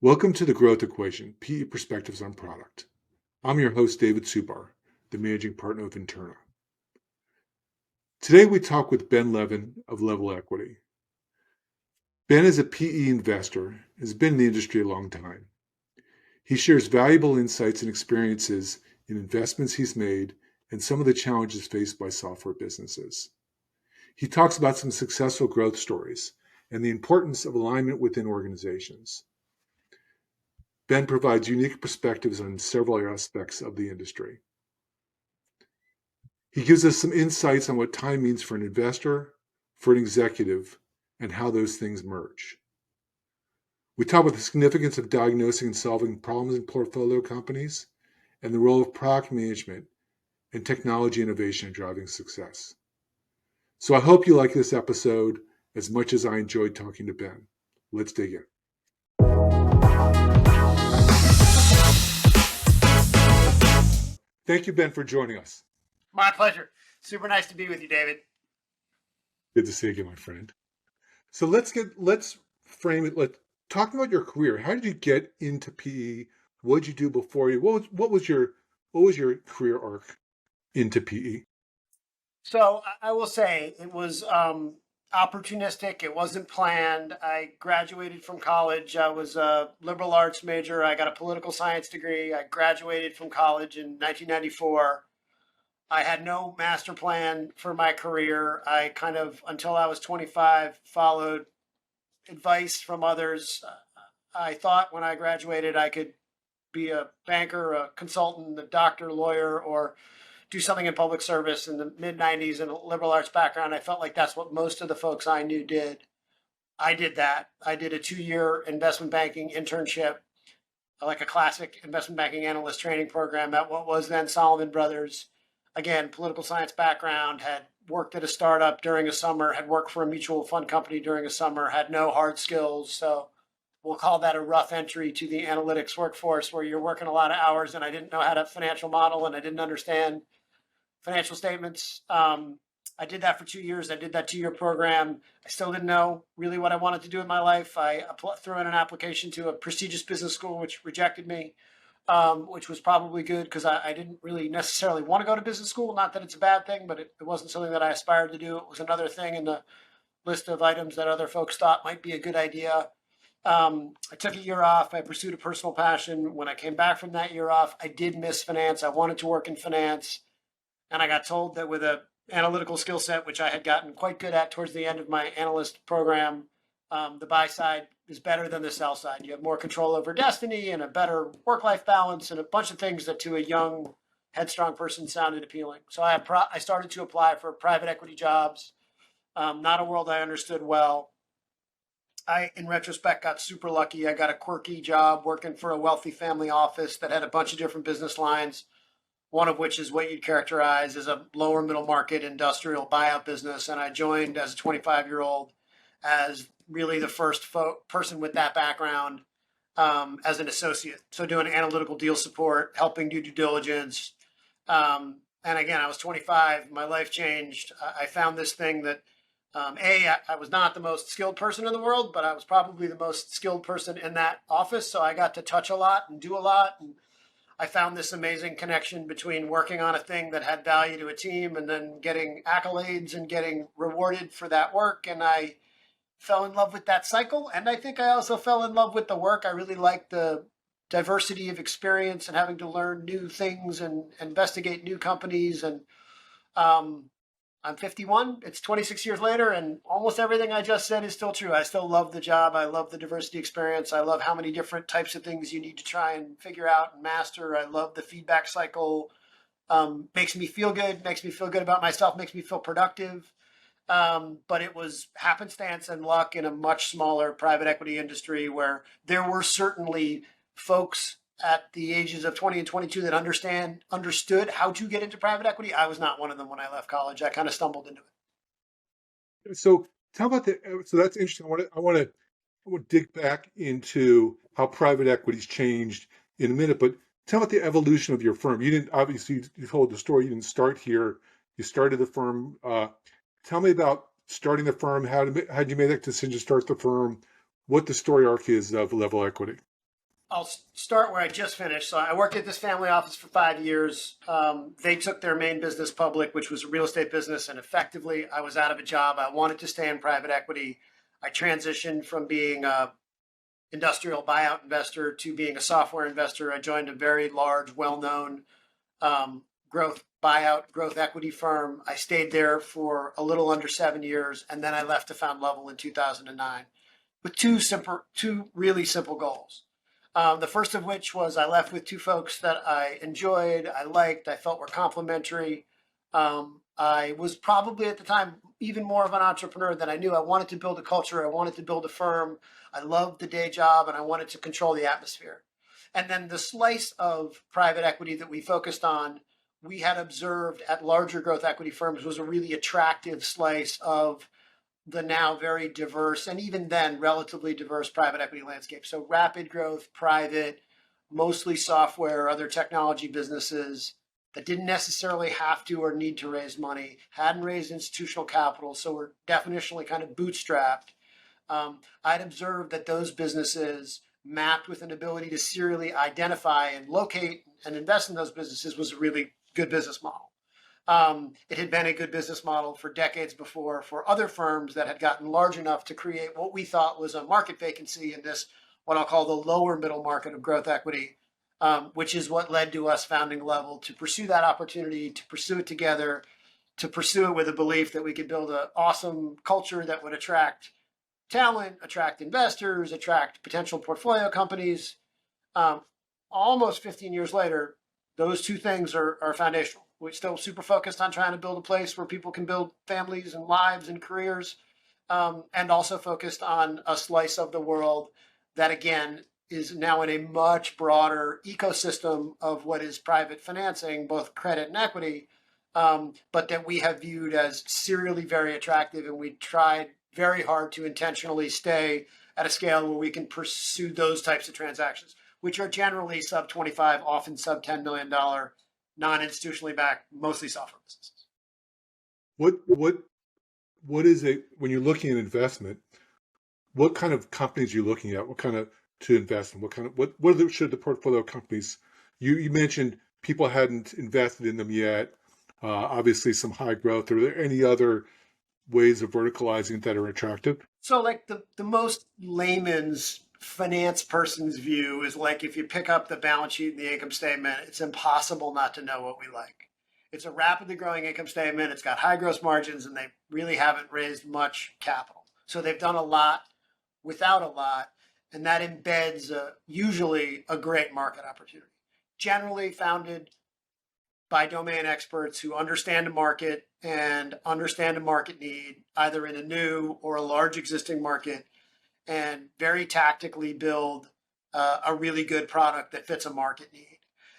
Welcome to the Growth Equation, PE Perspectives on Product. I'm your host, David Subar, the managing partner of Interna. Today we talk with Ben Levin of Level Equity. Ben is a PE investor, has been in the industry a long time. He shares valuable insights and experiences in investments he's made and some of the challenges faced by software businesses. He talks about some successful growth stories and the importance of alignment within organizations. Ben provides unique perspectives on several aspects of the industry. He gives us some insights on what time means for an investor, for an executive, and how those things merge. We talk about the significance of diagnosing and solving problems in portfolio companies and the role of product management and technology innovation in driving success. So I hope you like this episode as much as I enjoyed talking to Ben. Let's dig in. Thank you, Ben, for joining us. My pleasure. Super nice to be with you, David. Good to see you again, my friend. So let's frame it. Talk about your career. How did you get into PE? What did you do before you? What was your career arc into PE? So I will say it was opportunistic. It wasn't planned. I graduated from college. I was a liberal arts major. I got a political science degree. I graduated from college in 1994. I had no master plan for my career. I kind of, until I was 25, followed advice from others. I thought when I graduated I could be a banker, a consultant, a doctor, lawyer, or do something in public service. In the mid-90s in a liberal arts background, I felt like that's what most of the folks I knew did. I did that. I did a 2-year investment banking internship, like a classic investment banking analyst training program at what was then Solomon Brothers. Again, political science background, had worked at a startup during a summer, had worked for a mutual fund company during a summer, had no hard skills. So we'll call that a rough entry to the analytics workforce where you're working a lot of hours, and I didn't know how to financial model and I didn't understand financial statements. I did that for 2 years. I did that 2-year program. I still didn't know really what I wanted to do in my life. I threw in an application to a prestigious business school, which rejected me, which was probably good because I didn't really necessarily want to go to business school. Not that it's a bad thing, but it wasn't something that I aspired to do. It was another thing in the list of items that other folks thought might be a good idea. I took a year off. I pursued a personal passion. When I came back from that year off, I did miss finance. I wanted to work in finance. And I got told that with an analytical skill set, which I had gotten quite good at towards the end of my analyst program, the buy side is better than the sell side. You have more control over destiny and a better work-life balance and a bunch of things that to a young, headstrong person sounded appealing. So I started to apply for private equity jobs, not a world I understood well. I, in retrospect, got super lucky. I got a quirky job working for a wealthy family office that had a bunch of different business lines, one of which is what you'd characterize as a lower middle market industrial buyout business. And I joined as a 25-year-old as really the first person with that background as an associate. So doing analytical deal support, helping do due diligence. And again, I was 25. My life changed. I found this thing that I was not the most skilled person in the world, but I was probably the most skilled person in that office. So I got to touch a lot and do a lot. And I found this amazing connection between working on a thing that had value to a team and then getting accolades and getting rewarded for that work. And I fell in love with that cycle. And I think I also fell in love with the work. I really liked the diversity of experience and having to learn new things and investigate new companies. And I'm 51. It's 26 years later, and almost everything I just said is still true. I still love the job. I love the diversity experience. I love how many different types of things you need to try and figure out and master. I love the feedback cycle. Makes me feel good, makes me feel good about myself, makes me feel productive. But it was happenstance and luck in a much smaller private equity industry where there were certainly folks at the ages of 20 and 22 that understood how to get into private equity. I was not one of them when I left college. I kind of stumbled into it. So tell about so that's interesting. I want to dig back into how private equity's changed in a minute, but tell about the evolution of your firm. You didn't, obviously, you told the story. You didn't start here. You started the firm. Tell me about starting the firm. How did you make that decision to start the firm? What the story arc is of Level Equity? I'll start where I just finished. So I worked at this family office for 5 years. They took their main business public, which was a real estate business, and effectively I was out of a job. I wanted to stay in private equity. I transitioned from being a industrial buyout investor to being a software investor. I joined a very large, well-known growth buyout, growth equity firm. I stayed there for a little under 7 years, and then I left to found Level in 2009 with two really simple goals. The first of which was I left with two folks that I enjoyed, I liked, I felt were complementary. I was probably at the time even more of an entrepreneur than I knew. I wanted to build a culture, I wanted to build a firm. I loved the day job and I wanted to control the atmosphere. And then the slice of private equity that we focused on, we had observed at larger growth equity firms was a really attractive slice of the now very diverse and even then relatively diverse private equity landscape. So rapid growth, private, mostly software, other technology businesses that didn't necessarily have to or need to raise money, hadn't raised institutional capital, so were definitionally kind of bootstrapped. I'd observed that those businesses mapped with an ability to serially identify and locate and invest in those businesses was a really good business model. It had been a good business model for decades before for other firms that had gotten large enough to create what we thought was a market vacancy in this, what I'll call the lower middle market of growth equity, which is what led to us founding Level to pursue that opportunity, to pursue it together, to pursue it with a belief that we could build an awesome culture that would attract talent, attract investors, attract potential portfolio companies. Um, Almost 15 years later, those two things are foundational. We're still super focused on trying to build a place where people can build families and lives and careers, and also focused on a slice of the world that, again, is now in a much broader ecosystem of what is private financing, both credit and equity, but that we have viewed as serially very attractive. And we tried very hard to intentionally stay at a scale where we can pursue those types of transactions, which are generally sub 25, often sub $10 million, non-institutionally backed, mostly software businesses. What what what is it when you're looking at investment? What kind of companies are you looking at? What kind of to invest in? Should the portfolio companies? You mentioned people hadn't invested in them yet. Obviously, some high growth. Are there any other ways of verticalizing that are attractive? So, like the most layman's finance person's view is like if you pick up the balance sheet and the income statement, it's impossible not to know what we like. It's a rapidly growing income statement. It's got high gross margins, and they really haven't raised much capital. So they've done a lot without a lot, and that embeds usually a great market opportunity. Generally founded by domain experts who understand a market and understand a market need, either in a new or a large existing market, and very tactically build a really good product that fits a market need.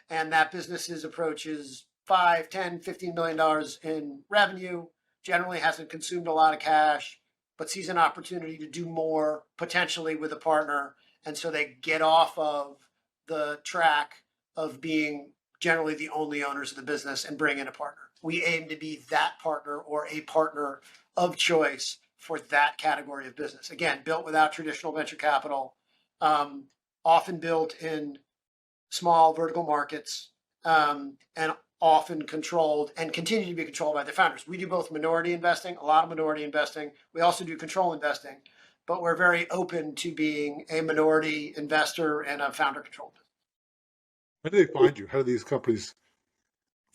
And that business's approach is 5, 10, $15 million in revenue, generally hasn't consumed a lot of cash, but sees an opportunity to do more potentially with a partner. And so they get off of the track of being generally the only owners of the business and bring in a partner. We aim to be that partner or a partner of choice for that category of business. Again, built without traditional venture capital, often built in small vertical markets, and often controlled and continue to be controlled by the founders. We do both minority investing, a lot of minority investing. We also do control investing, but we're very open to being a minority investor and a founder controlled business. How do they find you? How do these companies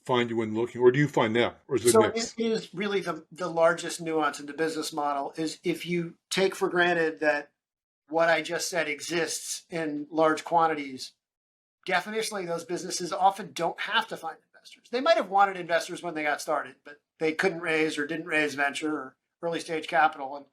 find you when looking, or do you find them, or is it a So it mix? is really the largest nuance in the business model is if you take for granted that what I just said exists in large quantities, definitionally those businesses often don't have to find investors. They might have wanted investors when they got started, but they couldn't raise or didn't raise venture or early stage capital. And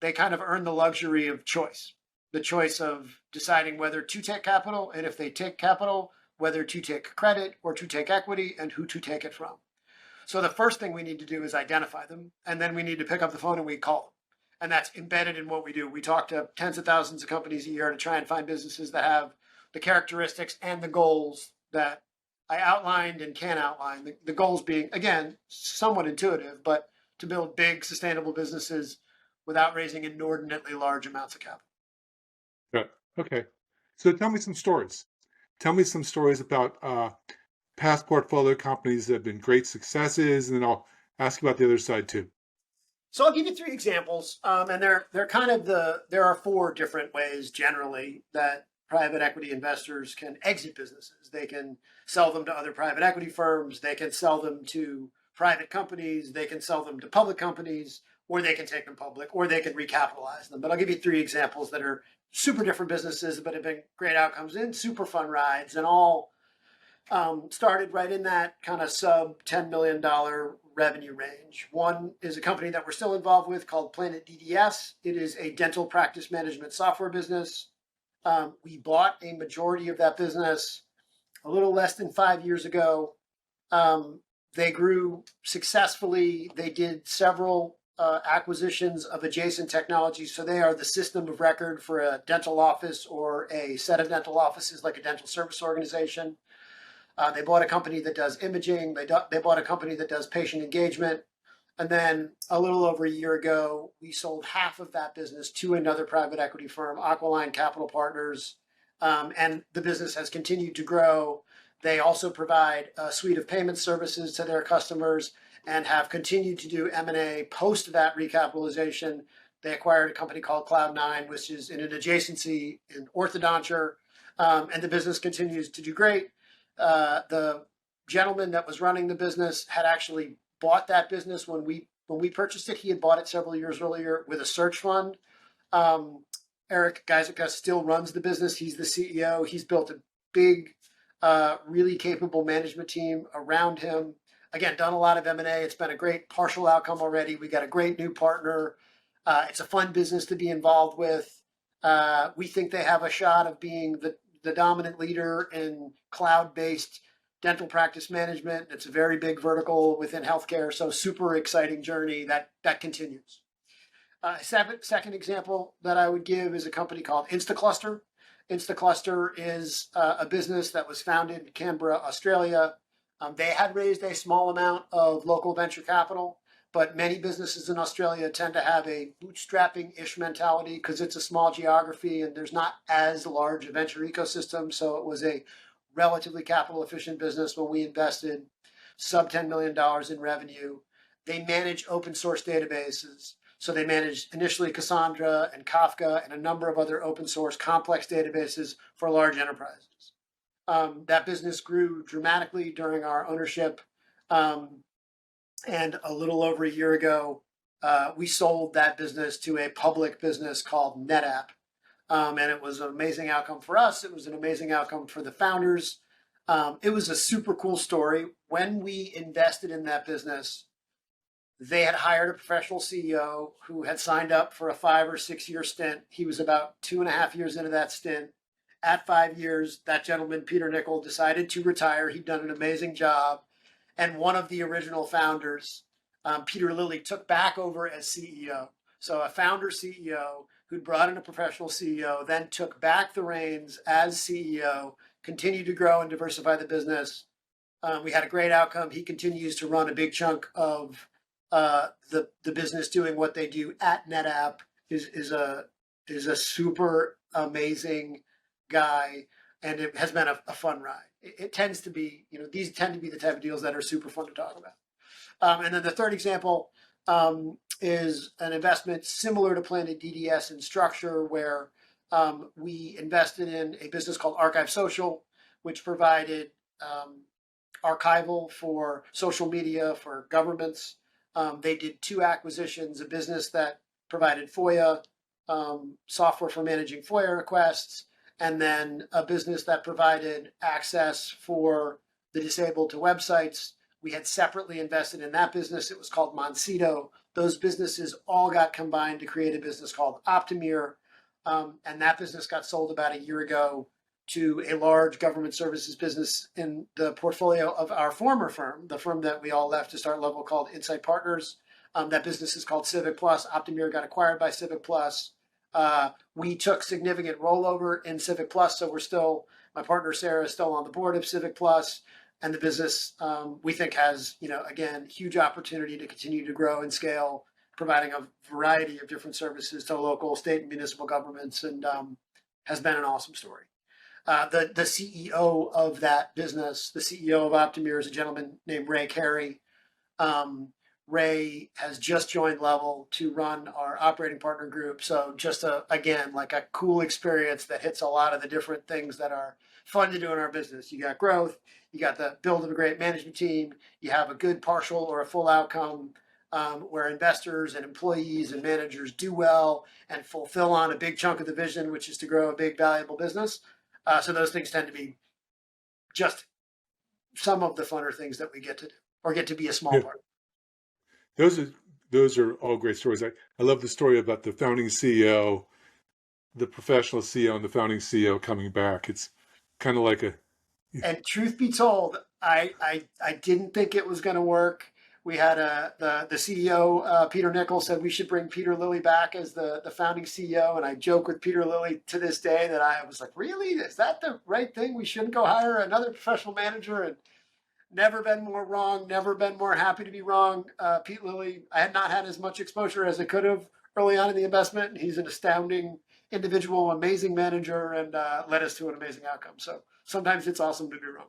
they kind of earn the luxury of choice, the choice of deciding whether to take capital, and if they take capital, whether to take credit or to take equity and who to take it from. So the first thing we need to do is identify them, and then we need to pick up the phone and we call them. And that's embedded in what we do. We talk to tens of thousands of companies a year to try and find businesses that have the characteristics and the goals that I outlined and can outline. The goals being, again, somewhat intuitive, but to build big, sustainable businesses without raising inordinately large amounts of capital. Yeah. Okay. So tell me some stories. Tell me some stories about past portfolio companies that have been great successes, and then I'll ask you about the other side too. So I'll give you three examples, and they're kind of there are four different ways generally that private equity investors can exit businesses. They can sell them to other private equity firms. They can sell them to private companies. They can sell them to public companies, or they can take them public, or they can recapitalize them. But I'll give you three examples that are super different businesses, but have been great outcomes and super fun rides, and all started right in that kind of sub $10 million revenue range. One is a company that we're still involved with called Planet DDS. It is a dental practice management software business. We bought a majority of that business a little less than 5 years ago. They grew successfully. They did several acquisitions of adjacent technologies. So they are the system of record for a dental office or a set of dental offices like a dental service organization. They bought a company that does imaging. They bought a company that does patient engagement. And then a little over a year ago, we sold half of that business to another private equity firm, Aqualine Capital Partners. And the business has continued to grow. They also provide a suite of payment services to their customers and have continued to do M&A post that recapitalization. They acquired a company called Cloud9, which is in an adjacency in orthodonture, and the business continues to do great. The gentleman that was running the business had actually bought that business when we purchased it. He had bought it several years earlier with a search fund. Eric Geisica still runs the business. He's the CEO. He's built a big, really capable management team around him. Again, done a lot of M&A. It's been a great partial outcome already. We got a great new partner. It's a fun business to be involved with. We think they have a shot of being the dominant leader in cloud-based dental practice management. It's a very big vertical within healthcare, so super exciting journey that continues. Second example that I would give is a company called Instacluster. Instacluster is a business that was founded in Canberra, Australia. They had raised a small amount of local venture capital, but many businesses in Australia tend to have a bootstrapping-ish mentality because it's a small geography and there's not as large a venture ecosystem. So it was a relatively capital efficient business when we invested sub $10 million in revenue. They manage open source databases. So they managed initially Cassandra and Kafka and a number of other open source complex databases for large enterprises. That business grew dramatically during our ownership. And a little over a year ago, we sold that business to a public business called NetApp. And it was an amazing outcome for us. It was an amazing outcome for the founders. It was a super cool story. When we invested in that business, they had hired a professional CEO who had signed up for a 5 or 6 year stint. He was about 2.5 years into that stint. At 5 years, that gentleman, Peter Nickel, decided to retire. He'd done an amazing job. And one of the original founders, Peter Lilly, took back over as CEO. So a founder CEO who'd brought in a professional CEO, then took back the reins as CEO, continued to grow and diversify the business. We had a great outcome. He continues to run a big chunk of the business doing what they do at NetApp. Is a super amazing guy, and it has been a fun ride. It tends to be, these tend to be the type of deals that are super fun to talk about. And then the third example is an investment similar to Planet DDS in structure, where we invested in a business called Archive Social, which provided archival for social media for governments. They did 2 acquisitions, a business that provided FOIA software for managing FOIA requests, and then a business that provided access for the disabled to websites. We had separately invested in that business. It was called Monsito. Those businesses all got combined to create a business called Optimir, and that business got sold about a year ago to a large government services business in the portfolio of our former firm, the firm that we all left to start Level, called Insight Partners. That business is called Civic Plus. Optimir got acquired by Civic Plus. We took significant rollover in Civic Plus, so my partner Sarah is still on the board of Civic Plus, and the business we think has, again, huge opportunity to continue to grow and scale, providing a variety of different services to local, state, and municipal governments, and has been an awesome story. The CEO of that business, the CEO of Optimir, is a gentleman named Ray Carey. Um, Ray has just joined Level to run our operating partner group. So just again, like a cool experience that hits a lot of the different things that are fun to do in our business. You got growth, you got the build of a great management team, you have a good partial or a full outcome where investors and employees and managers do well and fulfill on a big chunk of the vision, which is to grow a big, valuable business. So those things tend to be just some of the funner things that we get to do or get to be a small Yeah, part. those are those are all great stories. I love the story about the founding CEO, the professional CEO, and the founding CEO coming back. It's kind of like a And truth be told, I didn't think it was going to work. We had the CEO Peter Nichols said we should bring Peter Lilly back as the founding CEO, and I joke with Peter Lilly to this day that I was like, really, is that the right thing? We shouldn't go hire another professional manager. And never been more wrong, never been more happy to be wrong. Pete Lilly, I had not had as much exposure as I could have early on in the investment. He's an astounding individual, amazing manager, and led us to an amazing outcome. So sometimes it's awesome to be wrong.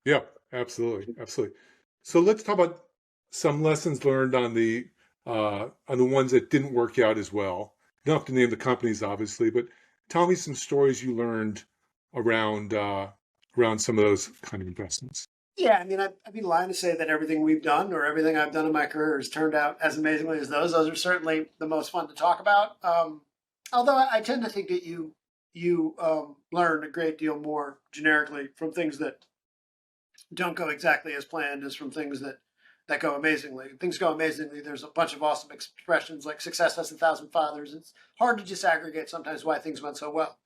yeah, absolutely, absolutely. So let's talk about some lessons learned on the ones that didn't work out as well. You don't have to name the companies, obviously, but tell me some stories you learned around around some of those kind of investments. Yeah, I mean, I'd be lying to say that everything we've done or everything I've done in my career has turned out as amazingly as those. Those are certainly the most fun to talk about. Although I tend to think that you learn a great deal more generically from things that don't go exactly as planned as from things that go amazingly. Things go amazingly. There's a bunch of awesome expressions like success has 1,000 fathers. It's hard to disaggregate sometimes why things went so well.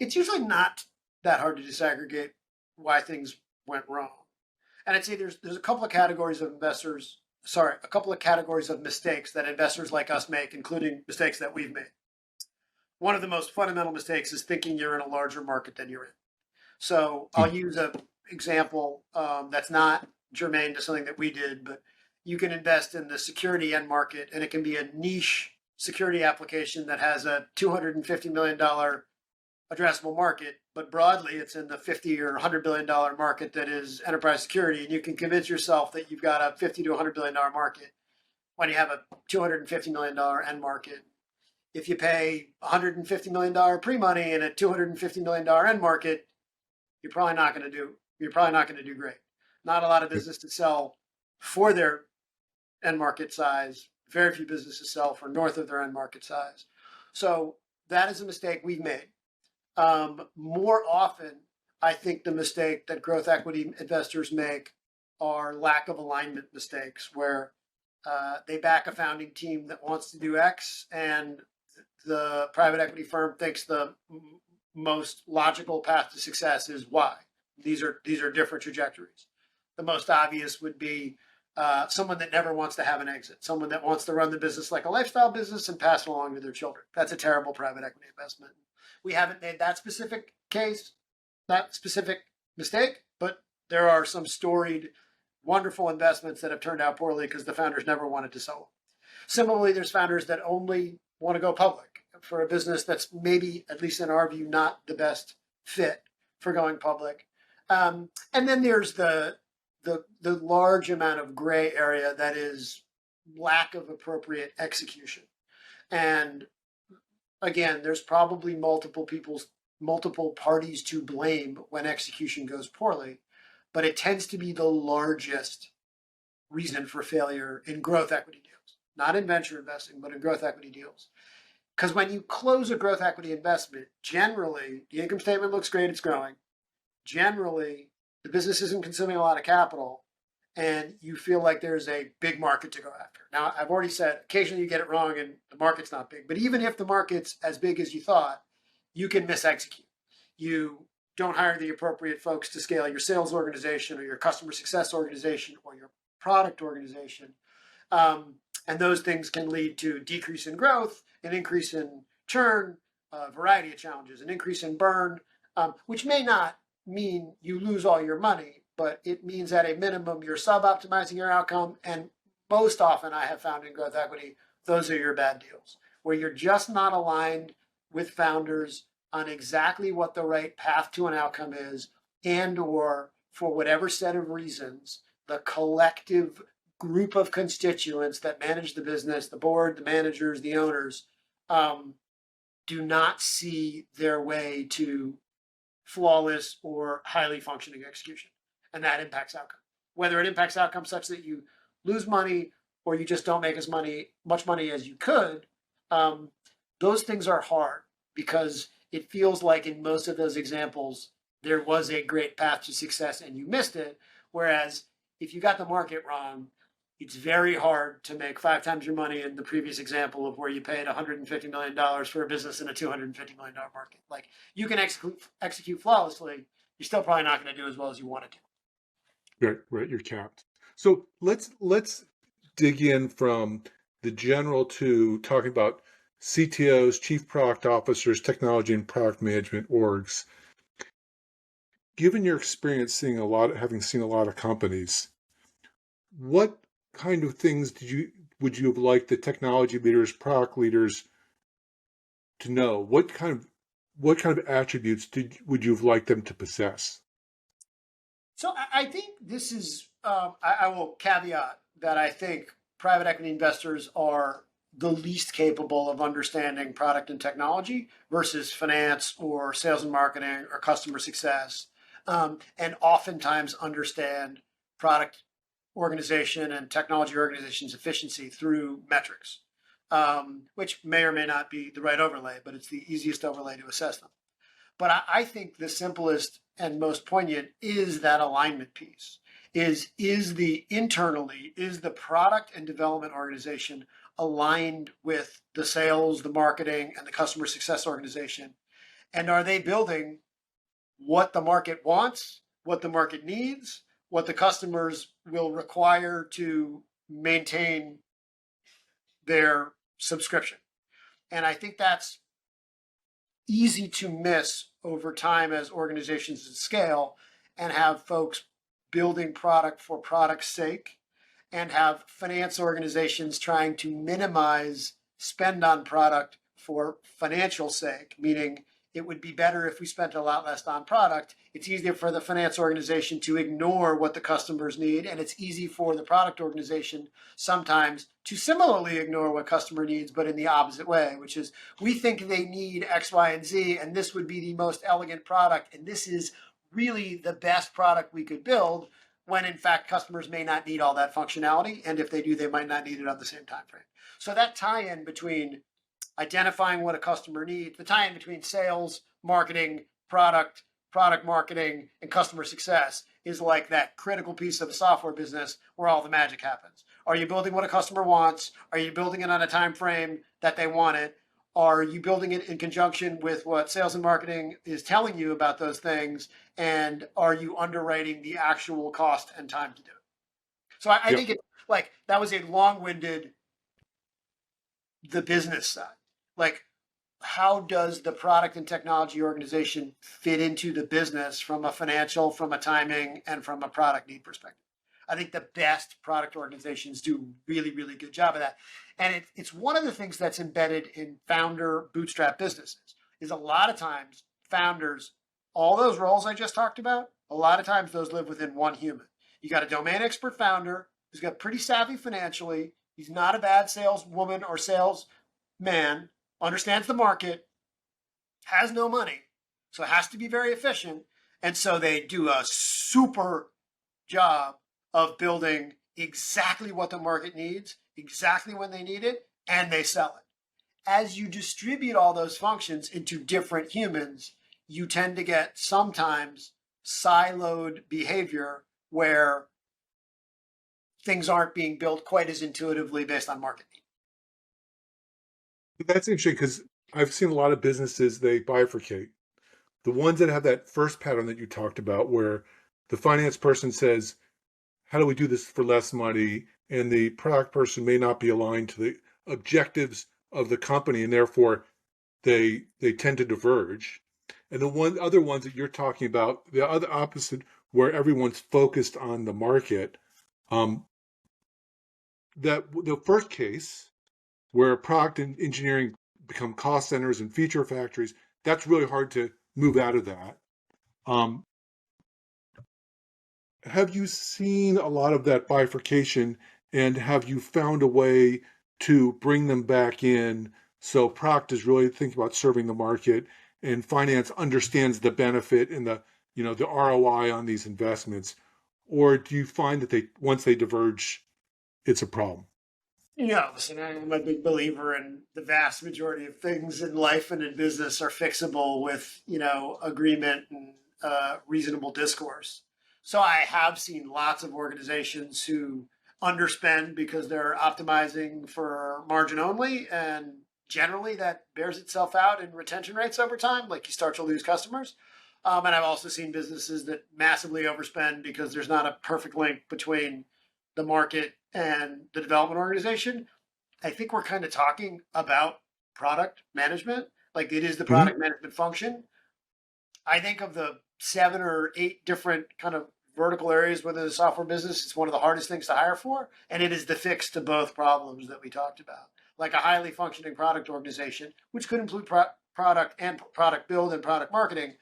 It's usually not that hard to disaggregate why things went wrong. And I'd say there's a couple of categories of investors, sorry, a couple of categories of mistakes that investors like us make, including mistakes that we've made. One of the most fundamental mistakes is thinking you're in a larger market than you're in. So Hmm. I'll use an example that's not germane to something that we did, but you can invest in the security end market, and it can be a niche security application that has a $250 million addressable market, but broadly it's in the 50 or $100 billion market that is enterprise security, and you can convince yourself that you've got a 50 to $100 billion market when you have a $250 million end market. If you pay $150 million pre-money in a $250 million end market, you're probably not going to do great. Not a lot of Yeah. businesses sell for their end market size. Very few businesses sell for north of their end market size. So that is a mistake we've made. More often, I think the mistake that growth equity investors make are lack of alignment mistakes, where they back a founding team that wants to do X, and the private equity firm thinks the most logical path to success is Y. These are different trajectories. The most obvious would be someone that never wants to have an exit, someone that wants to run the business like a lifestyle business and pass it along to their children. That's a terrible private equity investment. We haven't made that specific case, that specific mistake, but there are some storied, wonderful investments that have turned out poorly because the founders never wanted to sell them. Similarly, there's founders that only want to go public for a business that's maybe, at least in our view, not the best fit for going public. And then there's the large amount of gray area that is lack of appropriate execution. And again, there's probably multiple parties to blame when execution goes poorly, but it tends to be the largest reason for failure in growth equity deals, not in venture investing, but in growth equity deals. Because when you close a growth equity investment, generally the income statement looks great, it's growing. Generally, the business isn't consuming a lot of capital, and you feel like there's a big market to go after. Now, I've already said occasionally you get it wrong and the market's not big, but even if the market's as big as you thought, you can misexecute. You don't hire the appropriate folks to scale your sales organization or your customer success organization or your product organization. And those things can lead to decrease in growth, an increase in churn, a variety of challenges, an increase in burn, which may not mean you lose all your money, but it means at a minimum you're sub-optimizing your outcome. And most often I have found in growth equity, those are your bad deals, where you're just not aligned with founders on exactly what the right path to an outcome is, and or for whatever set of reasons, the collective group of constituents that manage the business, the board, the managers, the owners, um, do not see their way to flawless or highly functioning execution. And that impacts outcome. Whether it impacts outcome such that you lose money or you just don't make much money as you could, um, those things are hard because it feels like in most of those examples, there was a great path to success and you missed it. Whereas if you got the market wrong, it's very hard to make 5 times your money in the previous example of where you paid $150 million for a business in a $250 million market. Like you can execute flawlessly, you're still probably not going to do as well as you wanted to. Right, right, you're capped. So let's dig in from the general to talking about CTOs, chief product officers, technology and product management orgs. Given your experience having seen a lot of companies, what kind of things would you have liked the technology leaders, product leaders to know? What kind of attributes would you have liked them to possess? So I think this is, I will caveat that I think private equity investors are the least capable of understanding product and technology versus finance or sales and marketing or customer success, and oftentimes understand product organization and technology organization's efficiency through metrics, which may or may not be the right overlay, but it's the easiest overlay to assess them. But I think the simplest and most poignant is that alignment piece. Is the product and development organization aligned with the sales, the marketing, and the customer success organization? And are they building what the market wants, what the market needs, what the customers will require to maintain their subscription? And I think that's easy to miss over time as organizations scale and have folks building product for product's sake and have finance organizations trying to minimize spend on product for financial sake, meaning it would be better if we spent a lot less on product. It's easier for the finance organization to ignore what the customers need, and it's easy for the product organization sometimes to similarly ignore what customer needs, but in the opposite way, which is we think they need X, Y, and Z, and this would be the most elegant product, and this is really the best product we could build, when in fact customers may not need all that functionality, and if they do, they might not need it on the same time frame. So that tie-in between identifying what a customer needs, the tie-in between sales, marketing, product marketing, and customer success is like that critical piece of a software business where all the magic happens. Are you building what a customer wants? Are you building it on a time frame that they want it? Are you building it in conjunction with what sales and marketing is telling you about those things? And are you underwriting the actual cost and time to do it? So I Yep. think it's like that was a long-winded the business side. Like, how does the product and technology organization fit into the business from a financial, from a timing, and from a product need perspective? I think the best product organizations do really, really good job of that. And it's one of the things that's embedded in founder bootstrap businesses is a lot of times founders, all those roles I just talked about, a lot of times those live within one human. You got a domain expert founder who's got pretty savvy financially. He's not a bad saleswoman or salesman, understands the market, has no money, so it has to be very efficient. And so they do a super job of building exactly what the market needs, exactly when they need it, and they sell it. As you distribute all those functions into different humans, you tend to get sometimes siloed behavior where things aren't being built quite as intuitively based on market need. That's interesting because I've seen a lot of businesses, they bifurcate. The ones that have that first pattern that you talked about, where the finance person says, how do we do this for less money? And the product person may not be aligned to the objectives of the company, and therefore they tend to diverge. And the other ones that you're talking about, the other opposite, where everyone's focused on the market, that the first case where product and engineering become cost centers and feature factories, that's really hard to move out of that. Um, have you seen a lot of that bifurcation, and have you found a way to bring them back in so product is really thinking about serving the market and finance understands the benefit and the ROI on these investments? Or do you find that they once they diverge, it's a problem? Yeah, listen, I'm a big believer in the vast majority of things in life and in business are fixable with, agreement and reasonable discourse. So I have seen lots of organizations who underspend because they're optimizing for margin only. And generally that bears itself out in retention rates over time. Like you start to lose customers. And I've also seen businesses that massively overspend because there's not a perfect link between the market and the development organization. I think we're kind of talking about product management. Like it is the Mm-hmm. product management function. I think of the 7 or 8 different kind of vertical areas within the software business, it's one of the hardest things to hire for. And it is the fix to both problems that we talked about. Like a highly functioning product organization, which could include product and product build and product marketing,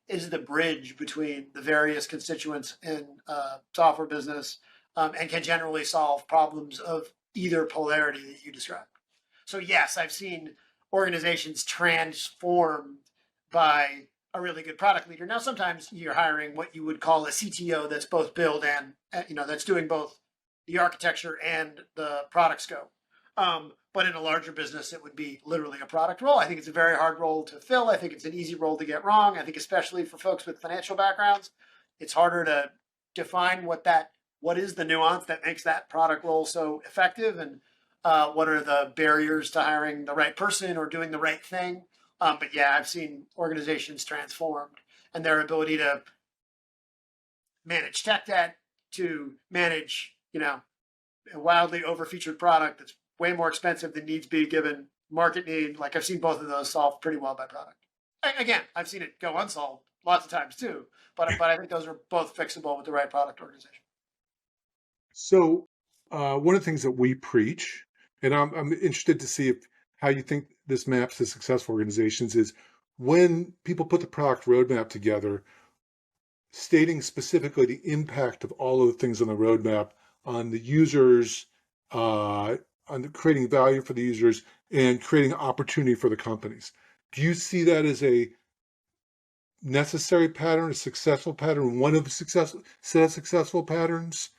is the bridge between the various constituents in software business, and can generally solve problems of either polarity that you described. So yes, I've seen organizations transformed by a really good product leader. Now, sometimes you're hiring what you would call a CTO that's both build and that's doing both the architecture and the product scope. But in a larger business, it would be literally a product role. I think it's a very hard role to fill. I think it's an easy role to get wrong. I think especially for folks with financial backgrounds, it's harder to define what is the nuance that makes that product role so effective, and what are the barriers to hiring the right person or doing the right thing. But yeah, I've seen organizations transformed and their ability to manage tech debt, to manage, a wildly overfeatured product that's way more expensive than needs be given market need. Like I've seen both of those solved pretty well by product. Again, I've seen it go unsolved lots of times too, but I think those are both fixable with the right product organization. So, one of the things that we preach, and I'm interested to see how you think this maps to successful organizations, is when people put the product roadmap together, stating specifically the impact of all of the things on the roadmap on the users, on creating value for the users, and creating opportunity for the companies. Do you see that as a necessary pattern, a successful pattern, one of the set of successful patterns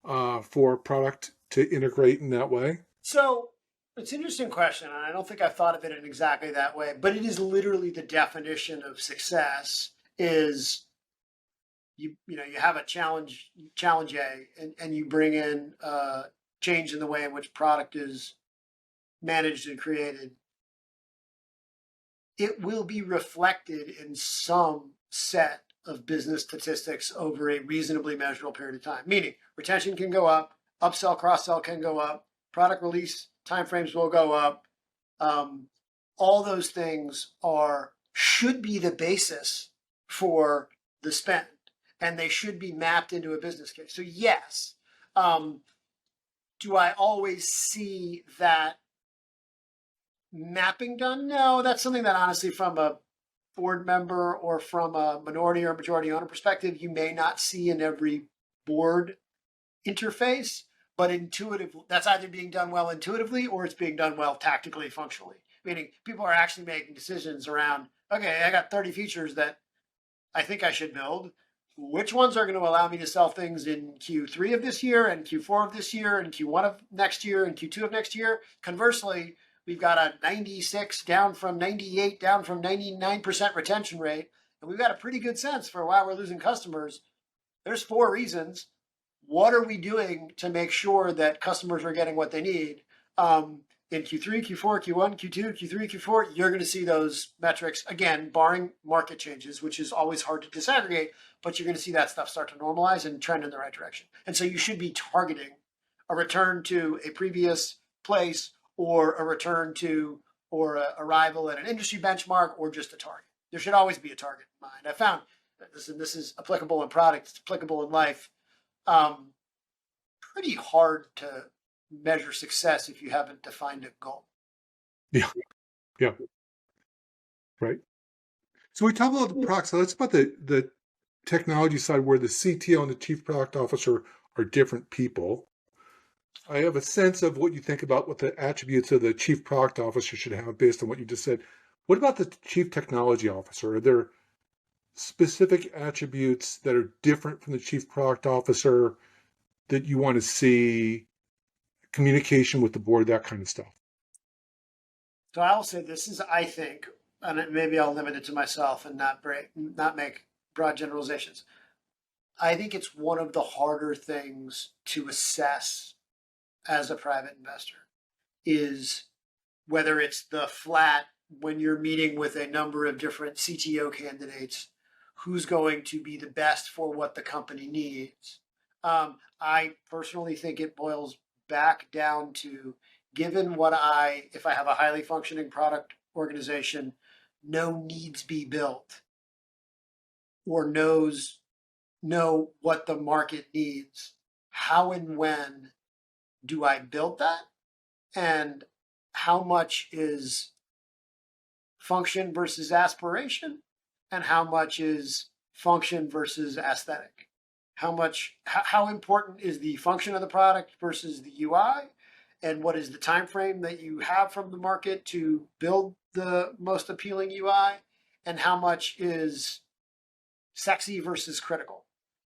for product to integrate in that way? So it's an interesting question, and I don't think I've thought of it in exactly that way, but it is literally the definition of success is you have a challenge A, and you bring in change in the way in which product is managed and created. It will be reflected in some set of business statistics over a reasonably measurable period of time. Meaning retention can go up, upsell, cross sell can go up, product release timeframes will go up. All those things should be the basis for the spend, and they should be mapped into a business case. So yes, do I always see that mapping done? No, that's something that honestly, from a board member or from a minority or majority owner perspective, you may not see in every board interface, but intuitively, that's either being done well intuitively or it's being done well tactically, functionally. Meaning people are actually making decisions around, okay, I got 30 features that I think I should build. Which ones are going to allow me to sell things in Q3 of this year and Q4 of this year and Q1 of next year and Q2 of next year? Conversely, we've got a 96 down from 98 down from 99% retention rate, and we've got a pretty good sense for why we're losing customers. There's 4 reasons. What are we doing to make sure that customers are getting what they need? In Q3, Q4, Q1, Q2, Q3, Q4, you're going to see those metrics, again, barring market changes, which is always hard to disaggregate, but you're going to see that stuff start to normalize and trend in the right direction. And so you should be targeting a return to a previous place, or a return to, or a arrival at an industry benchmark, or just a target. There should always be a target in mind. I found this is applicable in product, it's applicable in life. Pretty hard to measure success if you haven't defined a goal. Yeah, yeah, right. So we talked about the product side. Let's about the technology side where the CTO and the chief product officer are different people. I have a sense of what you think about what the attributes of the chief product officer should have based on what you just said. What about the chief technology officer? Are there specific attributes that are different from the chief product officer that you want to see, communication with the board, that kind of stuff? So I will say this is, I think, and maybe I'll limit it to myself and not make broad generalizations. I think it's one of the harder things to assess as a private investor is whether it's the flat when you're meeting with a number of different CTO candidates, who's going to be the best for what the company needs. I personally think it boils back down to given if I have a highly functioning product organization, no needs be built or know what the market needs, how and when do I build that? And how much is function versus aspiration? And how much is function versus aesthetic? How important is the function of the product versus the UI? And what is the time frame that you have from the market to build the most appealing UI? And how much is sexy versus critical?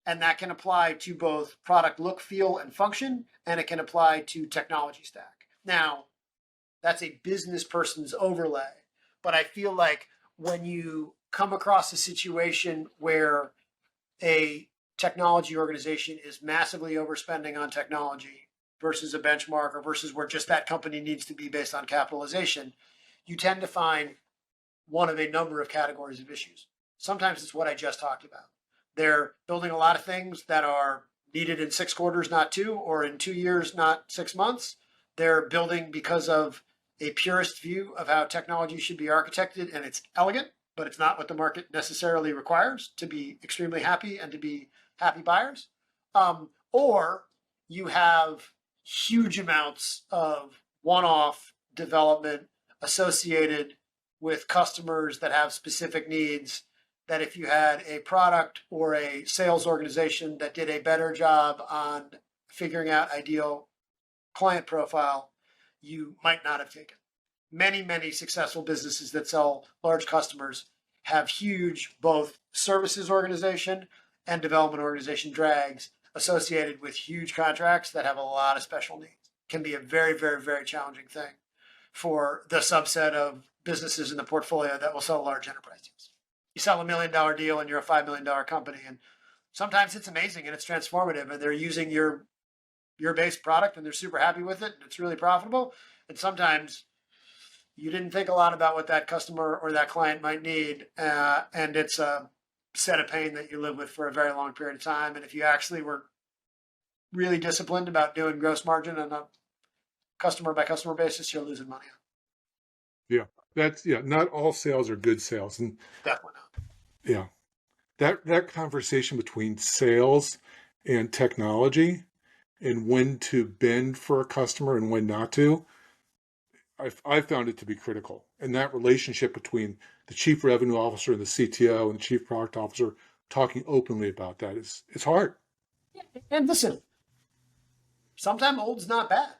And that can apply to both product look, feel, and function, and it can apply to technology stack. Now, that's a business person's overlay, but I feel like when you come across a situation where a technology organization is massively overspending on technology versus a benchmark or versus where just that company needs to be based on capitalization, you tend to find one of a number of categories of issues. Sometimes it's what I just talked about. They're building a lot of things that are needed in 6 quarters, not 2, or in 2 years, not 6 months. They're building because of a purist view of how technology should be architected, and it's elegant, but it's not what the market necessarily requires to be extremely happy and to be happy buyers. Or you have huge amounts of one-off development associated with customers that have specific needs that if you had a product or a sales organization that did a better job on figuring out ideal client profile, you might not have taken. Many, many successful businesses that sell large customers have huge both services organization and development organization drags associated with huge contracts that have a lot of special needs. Can be a very, very, very challenging thing for the subset of businesses in the portfolio that will sell large enterprise deals. You sell $1 million deal and you're a $5 million company, and sometimes it's amazing and it's transformative, and they're using your base product and they're super happy with it and it's really profitable. And sometimes you didn't think a lot about what that customer or that client might need, and it's a set of pain that you live with for a very long period of time. And if you actually were really disciplined about doing gross margin on a customer by customer basis, you're losing money. Yeah, not all sales are good sales, and Definitely not. yeah, that conversation between sales and technology and when to bend for a customer and when not to, I found it to be critical. And that relationship between the chief revenue officer and the CTO and the chief product officer talking openly about that it's hard. And listen, sometimes old's not bad.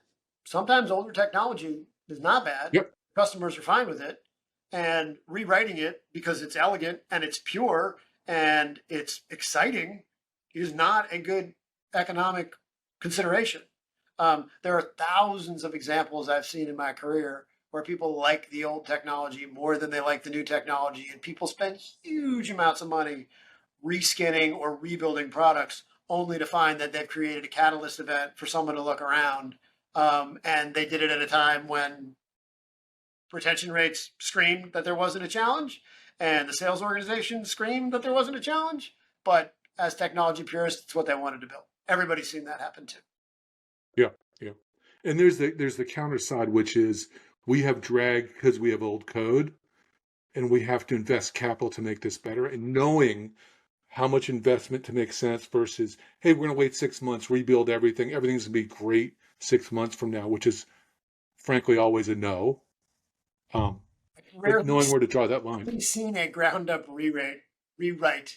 Sometimes older technology is not bad. Yep. Customers are fine with it. And rewriting it because it's elegant and it's pure and it's exciting is not a good economic consideration. There are thousands of examples I've seen in my career where people like the old technology more than they like the new technology, and people spend huge amounts of money reskinning or rebuilding products only to find that they've created a catalyst event for someone to look around. And they did it at a time when retention rates screamed that there wasn't a challenge, and the sales organization screamed that there wasn't a challenge. But as technology purists, it's what they wanted to build. Everybody's seen that happen too. Yeah, yeah. And there's the counter side, which is we have drag because we have old code, and we have to invest capital to make this better. And knowing how much investment to make sense versus, hey, we're going to wait 6 months, rebuild everything. Everything's going to be great 6 months from now, which is frankly always a no. but rarely knowing where to draw that line. seen a ground up rewrite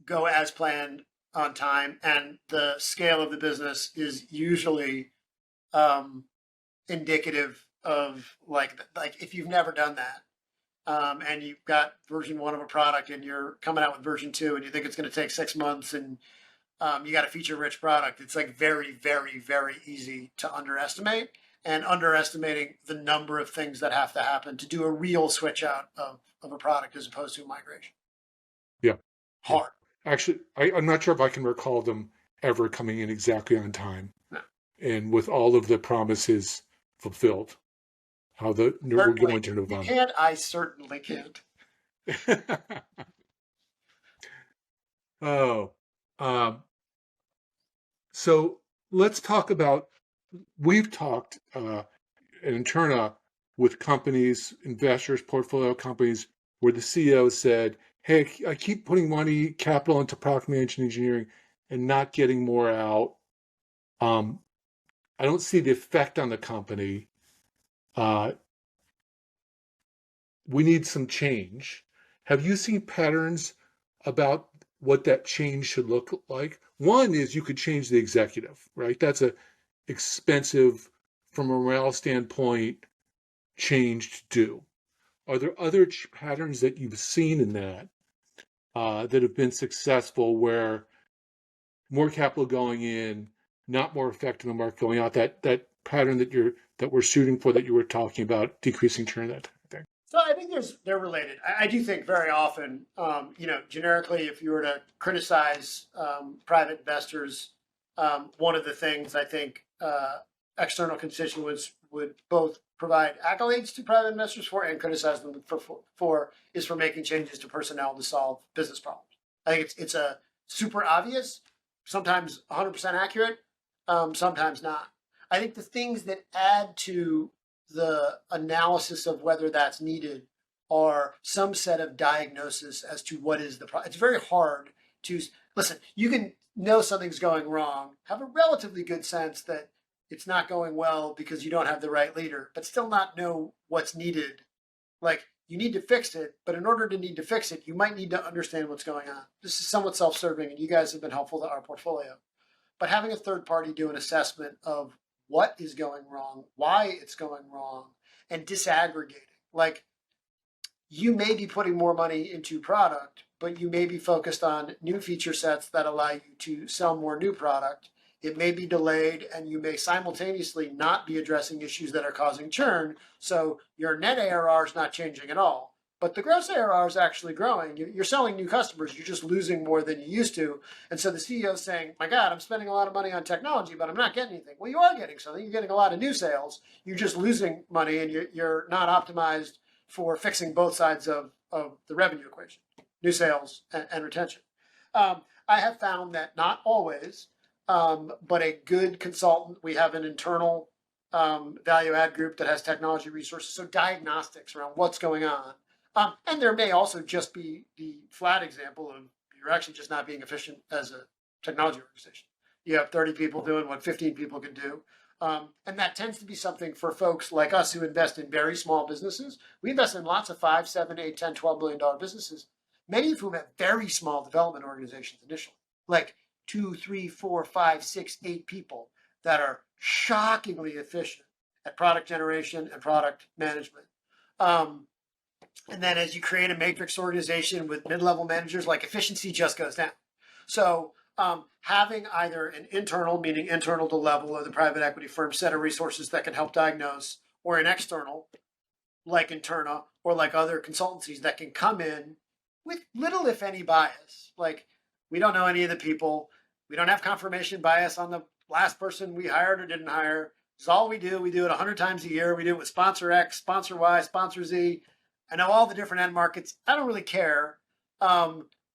go as planned on time, and the scale of the business is usually um, indicative of like if you've never done that, and you've got version one of a product and you're coming out with version two and you think it's going to take 6 months, and you got a feature rich product, it's like very, very, very easy to underestimate, and underestimating the number of things that have to happen to do a real switch out of a product as opposed to a migration. Yeah. Yeah. Hard. Actually, I'm not sure if I can recall them ever coming in exactly on time No. and with all of the promises fulfilled. How we're going to You Nirvana. can't. I certainly can't. Oh, um, so let's talk about. We've talked in Interna with companies, investors, portfolio companies, where the CEO said, "Hey, I keep putting money, capital into product management engineering, and not getting more out. Um, I don't see the effect on the company. Uh, we need some change." Have you seen patterns about what that change should look like? One is you could change the executive, right? That's a expensive, from a morale standpoint, change to do. Are there other patterns that you've seen in that that have been successful, where more capital going in, not more effect in the market going out? That pattern that we're shooting for, that you were talking about, decreasing churn, that type of thing. So I think they're related. I do think very often, generically, if you were to criticize private investors, one of the things I think external constituents would both provide accolades to private investors for and criticize them for is for making changes to personnel to solve business problems. I think it's a super obvious, sometimes 100% accurate, sometimes not. I think the things that add to the analysis of whether that's needed are some set of diagnosis as to what is the problem. It's very hard to listen. You can know something's going wrong, have a relatively good sense that it's not going well because you don't have the right leader, but still not know what's needed. Like, you need to fix it, but in order to need to fix it, you might need to understand what's going on. This is somewhat self-serving, and you guys have been helpful to our portfolio. But having a third party do an assessment of what is going wrong, why it's going wrong, and disaggregating. Like, you may be putting more money into product, but you may be focused on new feature sets that allow you to sell more new product. It may be delayed, and you may simultaneously not be addressing issues that are causing churn. So your net ARR is not changing at all, but the gross ARR is actually growing. You're selling new customers. You're just losing more than you used to. And so the CEO is saying, my God, I'm spending a lot of money on technology, but I'm not getting anything. Well, you are getting something. You're getting a lot of new sales. You're just losing money, and you're not optimized for fixing both sides of the revenue equation, new sales and retention. I have found that not always, but a good consultant, we have an internal value add group that has technology resources, so diagnostics around what's going on. And there may also just be the flat example of you're actually just not being efficient as a technology organization. You have 30 people doing what 15 people can do. And that tends to be something for folks like us who invest in very small businesses. We invest in lots of 5, 7, 8, 10, $12 billion businesses, many of whom have very small development organizations initially, like 2, 3, 4, 5, 6, 8 people that are shockingly efficient at product generation and product management. And then as you create a matrix organization with mid-level managers, like, efficiency just goes down. So having either an internal, meaning internal to level of the private equity firm, set of resources that can help diagnose, or an external, like Interna or like other consultancies that can come in with little, if any, bias. Like, we don't know any of the people. We don't have confirmation bias on the last person we hired or didn't hire. It's all we do. We do it 100 times a year. We do it with sponsor X, sponsor Y, sponsor Z. I know all the different end markets. I don't really care.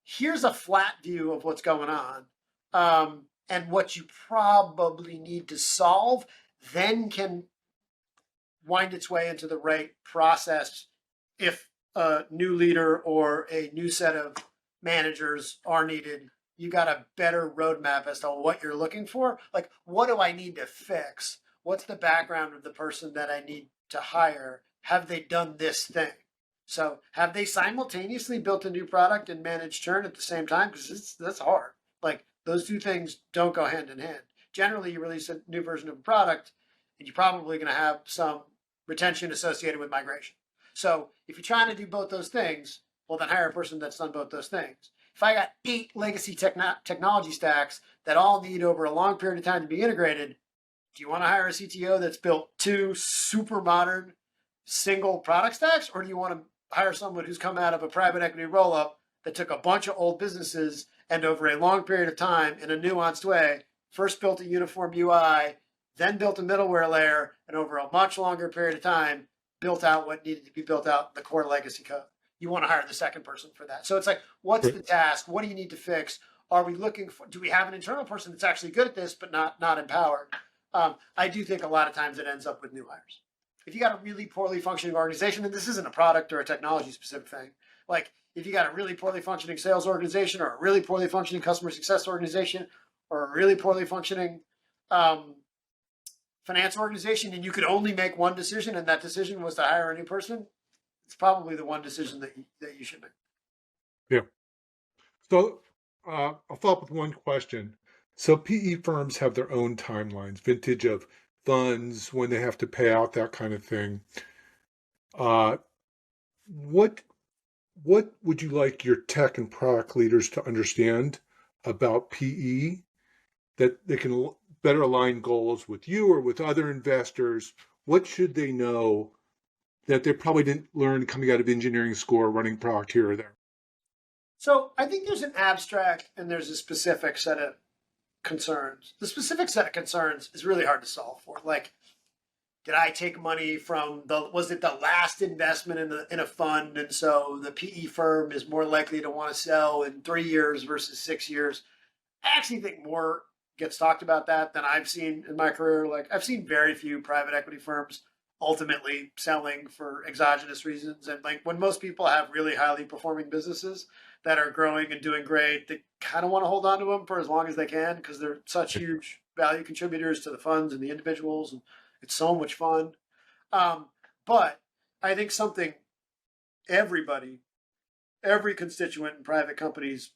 Here's a flat view of what's going on, and what you probably need to solve, then can wind its way into the right process if a new leader or a new set of managers are needed. You got a better roadmap as to what you're looking for. Like, what do I need to fix? What's the background of the person that I need to hire? Have they done this thing? So have they simultaneously built a new product and managed churn at the same time? Because that's hard. Like those two things don't go hand in hand. Generally, you release a new version of a product, and you're probably going to have some retention associated with migration. So if you're trying to do both those things, well, then hire a person that's done both those things. If I got 8 legacy technology stacks that all need over a long period of time to be integrated, do you want to hire a CTO that's built 2 super modern single product stacks, or do you want to hire someone who's come out of a private equity roll up that took a bunch of old businesses and over a long period of time in a nuanced way, first built a uniform UI, then built a middleware layer, and over a much longer period of time, built out what needed to be built out in the core legacy code? You want to hire the second person for that. So it's like, what's the task? What do you need to fix? Are we looking for, do we have an internal person that's actually good at this, but not empowered? I do think a lot of times it ends up with new hires. If you got a really poorly functioning organization, and this isn't a product or a technology specific thing, like if you got a really poorly functioning sales organization or a really poorly functioning customer success organization or a really poorly functioning finance organization, and you could only make one decision, and that decision was to hire a new person, it's probably the one decision that you should make. Yeah. So I'll follow up with one question. So PE firms have their own timelines, vintage of funds, when they have to pay out, that kind of thing. What would you like your tech and product leaders to understand about PE that they can better align goals with you or with other investors? What should they know that they probably didn't learn coming out of engineering school or running product here or there? So I think there's an abstract and there's a specific set of concerns. The specific set of concerns is really hard to solve for. Like, did I take money from was it the last investment in a fund? And so the PE firm is more likely to want to sell in 3 years versus 6 years. I actually think more gets talked about that than I've seen in my career. Like I've seen very few private equity firms ultimately selling for exogenous reasons. And like when most people have really highly performing businesses that are growing and doing great, they kind of want to hold on to them for as long as they can because they're such huge value contributors to the funds and the individuals, and it's so much fun. But I think something everybody, every constituent in private companies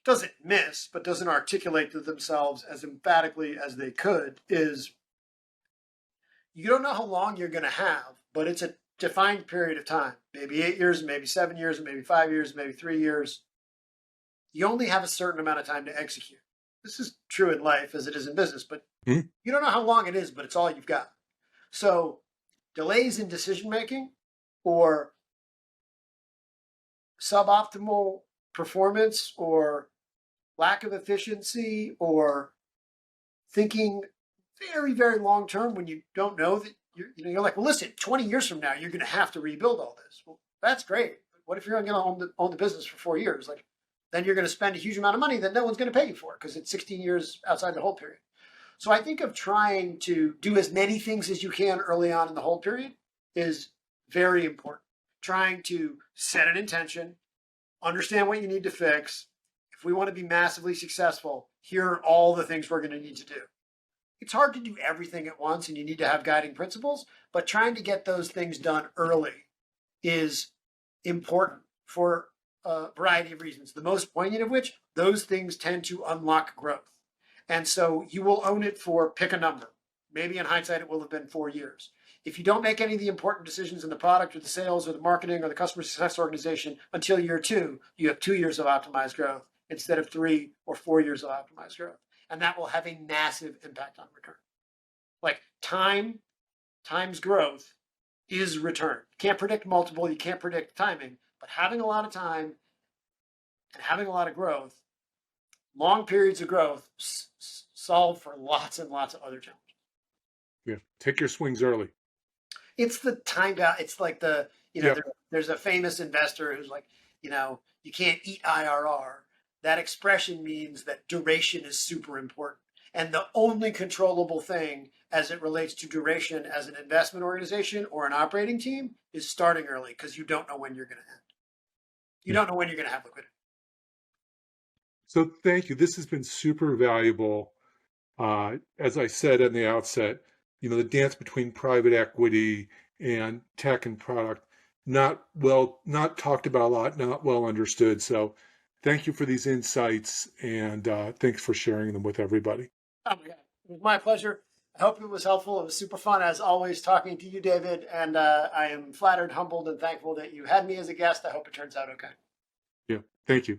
doesn't miss, but doesn't articulate to themselves as emphatically as they could is you don't know how long you're going to have, but it's a defined period of time, maybe 8 years, maybe 7 years, maybe 5 years, maybe 3 years. You only have a certain amount of time to execute. This is true in life as it is in business, but you don't know how long it is, but it's all you've got. So delays in decision making or suboptimal performance or lack of efficiency or thinking very, very long term when you don't know that you're like, well, listen, 20 years from now, you're going to have to rebuild all this. Well, that's great. But what if you're going to own the business for 4 years? Like, then you're going to spend a huge amount of money that no one's going to pay you for because it's 16 years outside the hold period. So I think of trying to do as many things as you can early on in the hold period is very important. Trying to set an intention, understand what you need to fix. If we want to be massively successful, here are all the things we're going to need to do. It's hard to do everything at once and you need to have guiding principles, but trying to get those things done early is important for a variety of reasons. The most poignant of which, those things tend to unlock growth. And so you will own it for, pick a number. Maybe in hindsight, it will have been 4 years. If you don't make any of the important decisions in the product or the sales or the marketing or the customer success organization until year 2, you have 2 years of optimized growth instead of 3 or 4 years of optimized growth. And that will have a massive impact on return. Like time times growth is return. You can't predict multiple, you can't predict timing, but having a lot of time and having a lot of growth, long periods of growth solve for lots and lots of other challenges. Yeah, take your swings early. It's the time out. It's like there's a famous investor who's like, you can't eat IRR. That expression means that duration is super important. And the only controllable thing as it relates to duration as an investment organization or an operating team is starting early because you don't know when you're going to end. You don't know when you're going to have liquidity. So thank you. This has been super valuable. As I said in the outset, the dance between private equity and tech and product not talked about a lot, not well understood. So thank you for these insights, and thanks for sharing them with everybody. Oh my God. It was my pleasure. I hope it was helpful. It was super fun, as always, talking to you, David. And I am flattered, humbled, and thankful that you had me as a guest. I hope it turns out okay. Yeah, thank you.